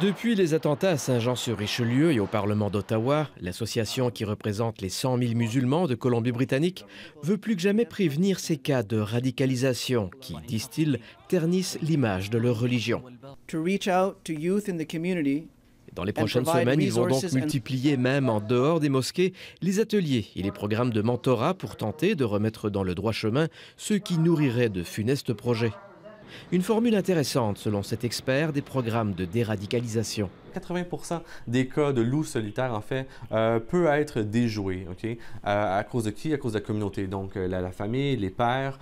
Depuis les attentats à Saint-Jean-sur-Richelieu et au Parlement d'Ottawa, l'association qui représente les 100 000 musulmans de Colombie-Britannique veut plus que jamais prévenir ces cas de radicalisation qui, disent-ils, ternissent l'image de leur religion. Dans les prochaines semaines, ils vont donc multiplier, même en dehors des mosquées, les ateliers et les programmes de mentorat pour tenter de remettre dans le droit chemin ceux qui nourriraient de funestes projets. Une formule intéressante, selon cet expert, des programmes de déradicalisation. 80% des cas de loups solitaires, en fait, peut être déjoué. À cause de qui? À cause de la communauté. Donc, la famille, les pères,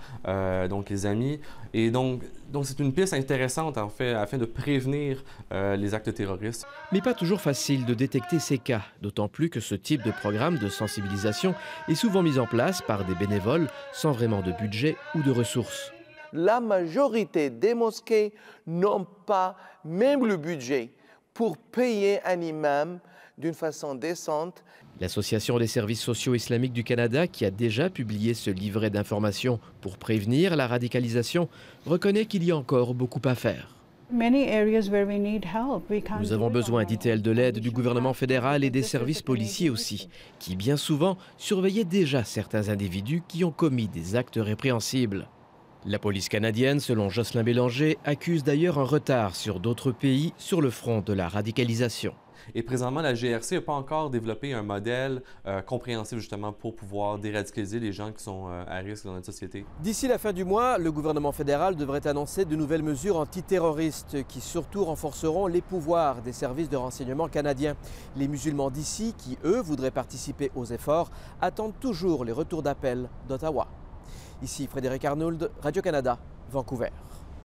donc les amis. Et donc c'est une piste intéressante, en fait, afin de prévenir les actes terroristes. Mais pas toujours facile de détecter ces cas, d'autant plus que ce type de programme de sensibilisation est souvent mis en place par des bénévoles sans vraiment de budget ou de ressources. La majorité des mosquées n'ont pas même le budget pour payer un imam d'une façon décente. L'Association des services sociaux islamiques du Canada, qui a déjà publié ce livret d'informations pour prévenir la radicalisation, reconnaît qu'il y a encore beaucoup à faire. Nous avons besoin, dit-elle, de l'aide du gouvernement fédéral et des services policiers aussi, qui bien souvent surveillaient déjà certains individus qui ont commis des actes répréhensibles. La police canadienne, selon Jocelyn Bélanger, accuse d'ailleurs un retard sur d'autres pays sur le front de la radicalisation. Et présentement, la GRC n'a pas encore développé un modèle compréhensif justement pour pouvoir déradicaliser les gens qui sont à risque dans notre société. D'ici la fin du mois, le gouvernement fédéral devrait annoncer de nouvelles mesures antiterroristes qui surtout renforceront les pouvoirs des services de renseignement canadiens. Les musulmans d'ici, qui eux voudraient participer aux efforts, attendent toujours les retours d'appel d'Ottawa. Ici Frédéric Arnould, Radio-Canada, Vancouver.